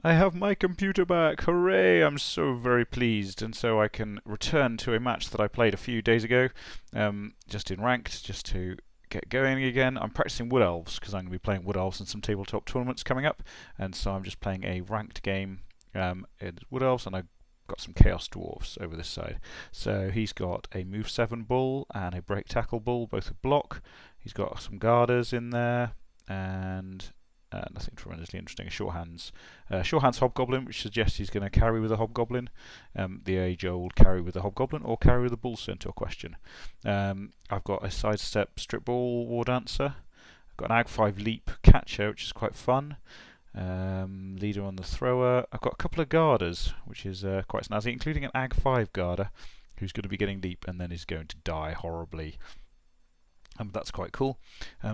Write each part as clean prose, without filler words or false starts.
I have my computer back! Hooray! I'm so very pleased, and so I can return to a match that I played a few days ago, just in ranked, just to get going again. I'm practicing Wood Elves because I'm going to be playing Wood Elves in some tabletop tournaments coming up, and so I'm just playing a ranked game in Wood Elves, and I've got some Chaos Dwarfs over this side. So he's got a Move 7 Bull and a Break Tackle Bull, both with block. He's got some Garters in there, and nothing tremendously interesting. A Shorthands Hobgoblin, which suggests he's going to carry with a Hobgoblin, the age-old carry with a Hobgoblin, or carry with a Bull Centaur question. I've got a Sidestep Strip Ball War Dancer. I've got an Ag 5 Leap Catcher, which is quite fun. Leader on the Thrower. I've got a couple of Garters, which is quite snazzy, including an Ag 5 Garter, who's going to be getting Leap and then is going to die horribly. That's quite cool.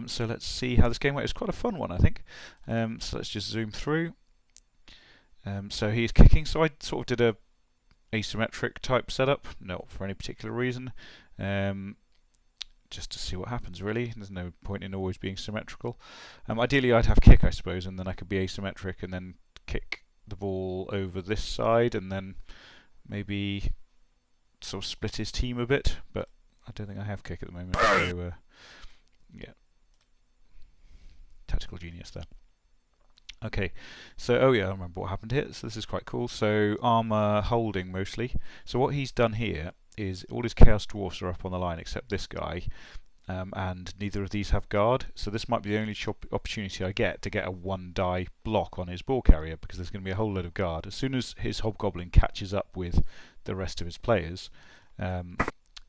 So let's see how this game went. It's quite a fun one, I think. So let's just zoom through. So he's kicking. So I sort of did a asymmetric type setup, not for any particular reason, just to see what happens. Really, there's no point in always being symmetrical. Ideally, I'd have kick, I suppose, and then I could be asymmetric and then kick the ball over this side, and then maybe sort of split his team a bit. But I don't think I have kick at the moment. So yeah, tactical genius there. Okay, so I remember what happened here. So this is quite cool. So armor holding mostly. So what he's done here is all his Chaos Dwarfs are up on the line except this guy, and neither of these have guard. So this might be the only opportunity I get to get a 1-die block on his ball carrier, because there's going to be a whole load of guard. As soon as his Hobgoblin catches up with the rest of his players,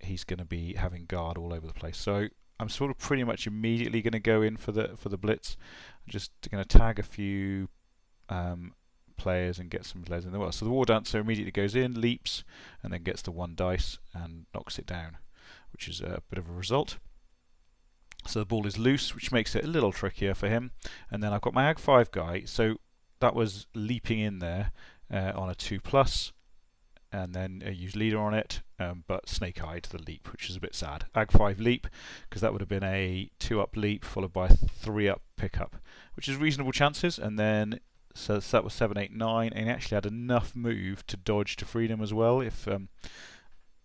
he's going to be having guard all over the place. So I'm sort of pretty much immediately going to go in for the blitz. I'm just going to tag a few players and get some players in the well. So the War Dancer immediately goes in, leaps, and then gets the 1 dice and knocks it down, which is a bit of a result. So the ball is loose, which makes it a little trickier for him. And then I've got my Ag 5 guy, so that was leaping in there on a 2+. And then use leader on it, but snake eyed the leap, which is a bit sad. Ag 5 leap, because that would have been a 2-up leap followed by a 3-up pickup, which is reasonable chances. And then so that was 7, 8, 9, and he actually had enough move to dodge to freedom as well. If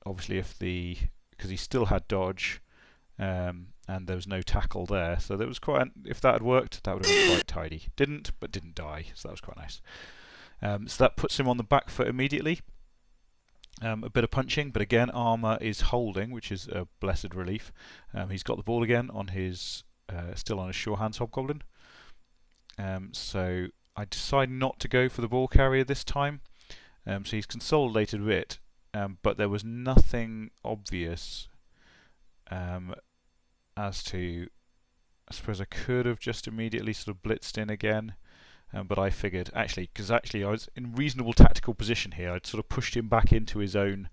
obviously because he still had dodge, and there was no tackle there, so there was quite. If that had worked, that would have been quite tidy. Didn't, but didn't die, so that was quite nice. So that puts him on the back foot immediately. A bit of punching, but again, armor is holding, which is a blessed relief. He's got the ball again on his, still on his Shorthands Hobgoblin. So I decide not to go for the ball carrier this time. So he's consolidated a bit, but there was nothing obvious as to. I suppose I could have just immediately sort of blitzed in again. But I figured, because I was in reasonable tactical position here, I'd sort of pushed him back into his own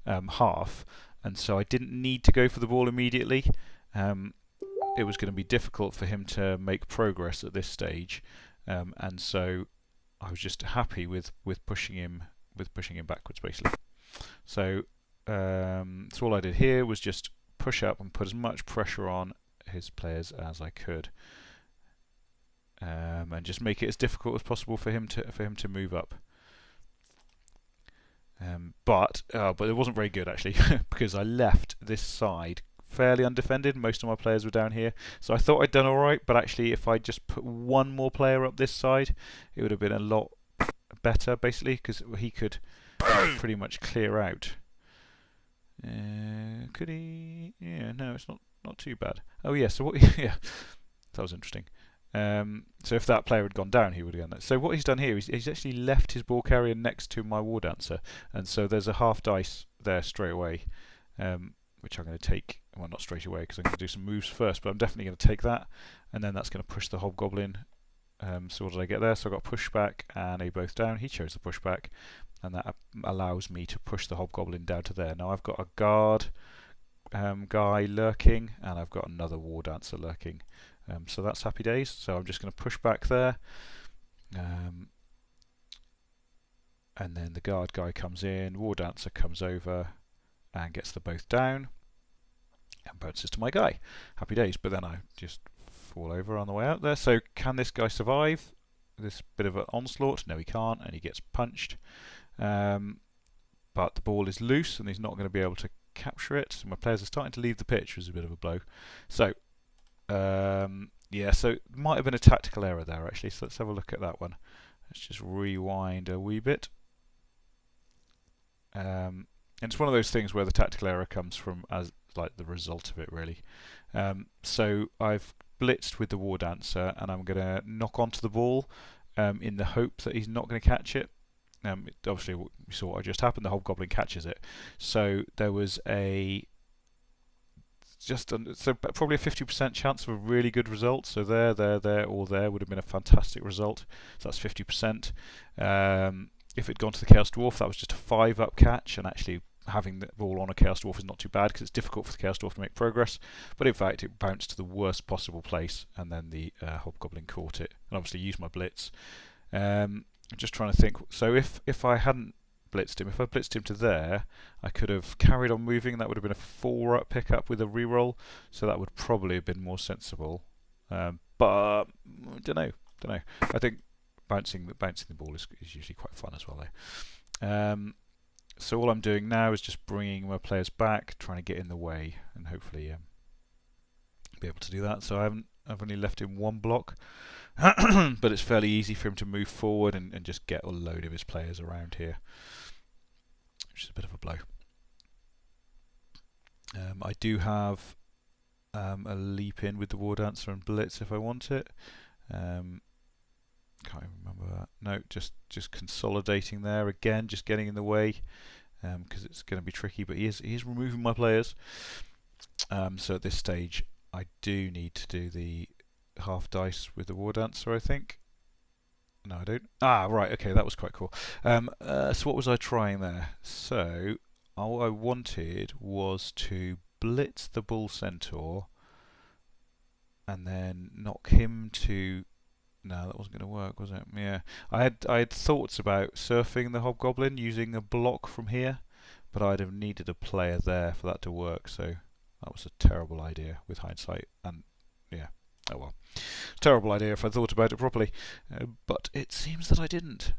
half, and so I didn't need to go for the ball immediately. It was going to be difficult for him to make progress at this stage, and so I was just happy with pushing him backwards, basically. So all I did here was just push up and put as much pressure on his players as I could. And just make it as difficult as possible for him to move up. But it wasn't very good actually, because I left this side fairly undefended. Most of my players were down here, so I thought I'd done all right. But actually, if I just put one more player up this side, it would have been a lot better, basically, because he could pretty much clear out. Could he? Yeah, no, it's not too bad. Oh yeah, so what? Yeah, that was interesting. So if that player had gone down, he would have gone there. So what he's done here is he's actually left his ball carrier next to my War Dancer, and so there's a half dice there straight away, which I'm going to take. Well, not straight away, because I'm going to do some moves first, but I'm definitely going to take that, and then that's going to push the Hobgoblin. So what did I get there? So I got pushback and a both down. He chose the pushback, and that allows me to push the Hobgoblin down to there. Now I've got a guard guy lurking, and I've got another War Dancer lurking. So that's happy days. So I'm just going to push back there, and then the guard guy comes in, War Dancer comes over and gets the both down and bounces to my guy. Happy days. But then I just fall over on the way out there. So can this guy survive? this bit of an onslaught. No, he can't, and he gets punched. But the ball is loose, and he's not going to be able to capture it. So my players are starting to leave the pitch, which is a bit of a blow. So, yeah, so it might have been a tactical error there, actually. So let's have a look at that one. Let's just rewind a wee bit. And it's one of those things where the tactical error comes from as like the result of it, really. So I've blitzed with the War Dancer, and I'm going to knock onto the ball in the hope that he's not going to catch it. Obviously, we saw what just happened. The Hobgoblin catches it. So there was a so probably a 50% chance of a really good result. So there, or there would have been a fantastic result. So that's 50%. If it'd gone to the Chaos Dwarf, that was just a 5-up catch, and actually having the ball on a Chaos Dwarf is not too bad because it's difficult for the Chaos Dwarf to make progress. But in fact, it bounced to the worst possible place, and then the Hobgoblin caught it, and obviously used my blitz. I'm just trying to think. So if I hadn't blitzed him, if I blitzed him to there, I could have carried on moving. That would have been a 4-up pickup with a reroll, so that would probably have been more sensible. But don't know. I think bouncing the ball is usually quite fun as well, though. So all I'm doing now is just bringing my players back, trying to get in the way, and hopefully be able to do that. So I've only left him 1 block, but it's fairly easy for him to move forward and just get a load of his players around here, which is a bit of a blow. I do have a leap in with the War Dancer and Blitz if I want it. Can't even remember that. No, just consolidating there again, just getting in the way because it's going to be tricky. But he is removing my players. So at this stage, I do need to do the half dice with the War Dancer, I think. No, I don't. Ah, right. Okay, that was quite cool. So what was I trying there? So all I wanted was to blitz the Bull Centaur and then knock him to. No, that wasn't going to work, was it? Yeah, I had thoughts about surfing the Hobgoblin using a block from here, but I'd have needed a player there for that to work. So that was a terrible idea with hindsight, and yeah, oh well, terrible idea if I thought about it properly. But it seems that I didn't.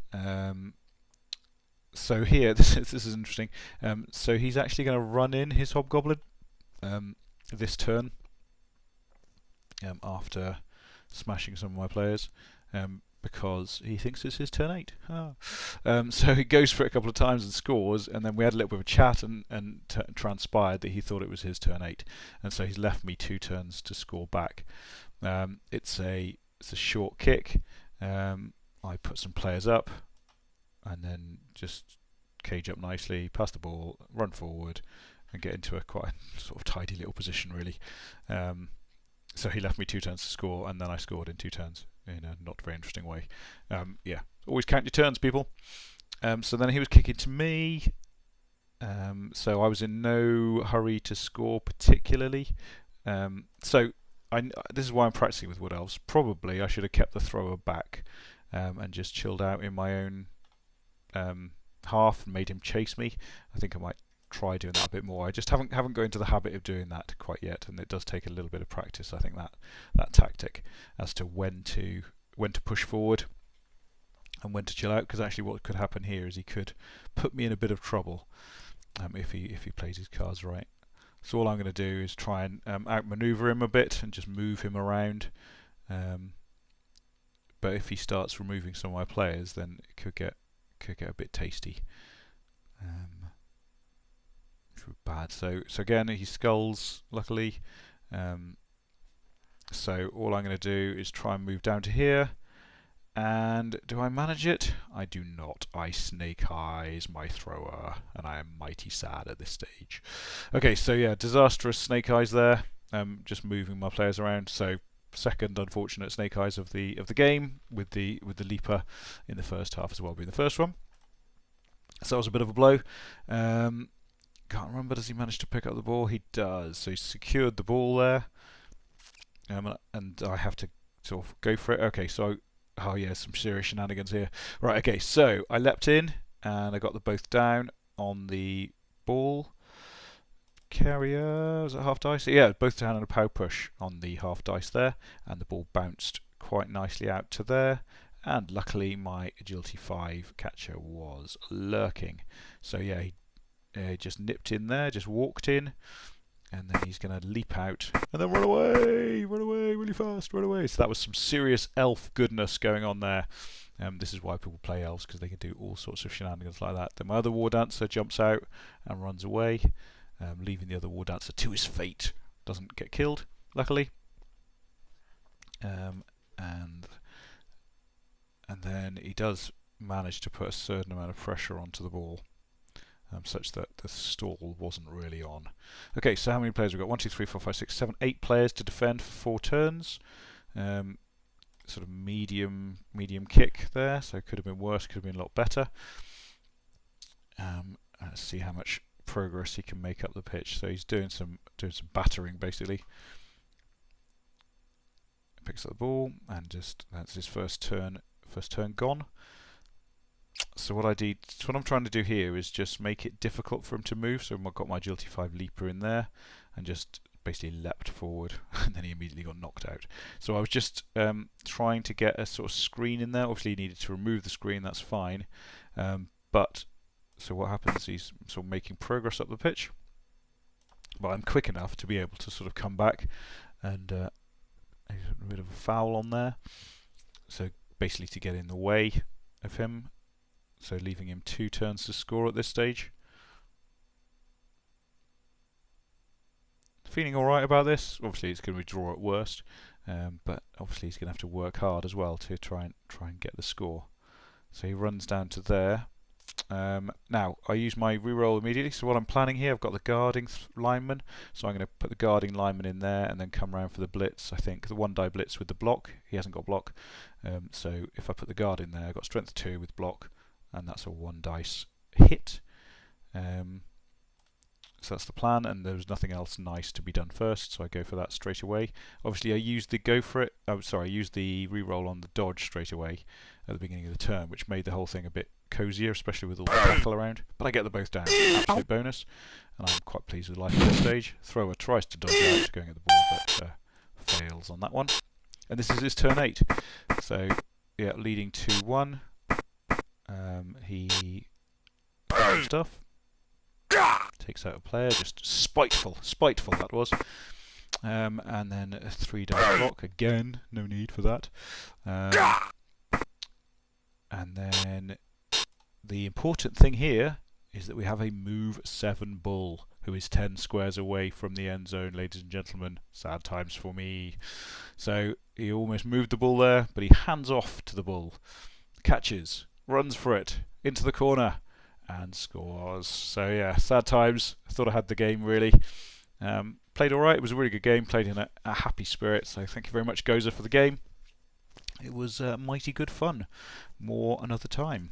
So here, this is interesting. So he's actually going to run in his Hobgoblin this turn after smashing some of my players because he thinks it's his turn 8. So he goes for it a couple of times and scores, and then we had a little bit of a chat and transpired that he thought it was his turn 8, and so he's left me 2 turns to score back. It's a short kick. I put some players up and then just cage up nicely, pass the ball, run forward, and get into a quite sort of tidy little position, really. So he left me 2 turns to score, and then I scored in 2 turns in a not very interesting way. Yeah, always count your turns, people. So then he was kicking to me. So I was in no hurry to score particularly. So this is why I'm practicing with Wood Elves. Probably I should have kept the thrower back and just chilled out in my own half and made him chase me. I think I might try doing that a bit more. I just haven't got into the habit of doing that quite yet, and it does take a little bit of practice. I think that tactic as to when to push forward and when to chill out, because actually what could happen here is he could put me in a bit of trouble if he plays his cards right. So all I'm going to do is try and outmaneuver him a bit and just move him around. But if he starts removing some of my players, then it could get a bit tasty. Bad. So again, he skulls, luckily. So all I'm going to do is try and move down to here. And do I manage it? I do not. I snake eyes my thrower, and I am mighty sad at this stage. Okay, so yeah, disastrous snake eyes there. Just moving my players around. So second unfortunate snake eyes of the game, with the leaper in the first half as well being the first one. So that was a bit of a blow. Can't remember, does he manage to pick up the ball? He does. So he's secured the ball there. And I have to sort of go for it. Okay, so, oh yeah, some serious shenanigans here. Right, okay, so I leapt in and I got them both down on the ball carrier. Was it half dice? Yeah, both down on a power push on the half dice there. And the ball bounced quite nicely out to there. And luckily my agility 5 catcher was lurking. So yeah, he just nipped in there, just walked in, and then he's going to leap out and then run away really fast, run away. So that was some serious elf goodness going on there. This is why people play elves, because they can do all sorts of shenanigans like that. Then my other war dancer jumps out and runs away, leaving the other war dancer to his fate. Doesn't get killed, luckily. And then he does manage to put a certain amount of pressure onto the ball, such that the stall wasn't really on. Okay, so how many players have we got? 1, 2, 3, 4, 5, 6, 7, 8 players to defend for 4 turns. Sort of medium kick there, so it could have been worse, could have been a lot better. Let's see how much progress he can make up the pitch. So he's doing some battering basically. Picks up the ball and just that's his first turn gone. So what I'm trying to do here is just make it difficult for him to move. So I've got my agility 5 leaper in there and just basically leapt forward, and then he immediately got knocked out. So I was just trying to get a sort of screen in there. Obviously he needed to remove the screen, that's fine. But so what happens, he's sort of making progress up the pitch, but I'm quick enough to be able to sort of come back, and a bit of a foul on there. So basically to get in the way of him, so leaving him 2 turns to score at this stage. Feeling alright about this. Obviously it's going to be draw at worst, but obviously he's going to have to work hard as well to try and get the score. So he runs down to there. Now I use my reroll immediately. So what I'm planning here, I've got the guarding lineman, so I'm going to put the guarding lineman in there and then come around for the blitz. I think the 1 die blitz with the block. He hasn't got block, so if I put the guard in there, I've got strength 2 with block, and that's a 1 dice hit. So that's the plan, and there was nothing else nice to be done first, so I go for that straight away. Obviously I used the I used the reroll on the dodge straight away at the beginning of the turn, which made the whole thing a bit cozier, especially with all the tackle around. But I get them both down, absolute bonus, and I'm quite pleased with life at this stage. Thrower tries to dodge out, going at the ball, but fails on that one. And this is his turn 8. So yeah, leading 2-1. He stuff. Takes out a player, just spiteful that was. And then a 3 dice block, again, no need for that. And then the important thing here is that we have a move 7 bull, who is 10 squares away from the end zone, ladies and gentlemen. Sad times for me. So he almost moved the bull there, but he hands off to the bull, catches, runs for it, into the corner, and scores. So yeah, sad times. I thought I had the game really. Played alright, it was a really good game, played in a happy spirit, so thank you very much Goza for the game. It was mighty good fun. More another time.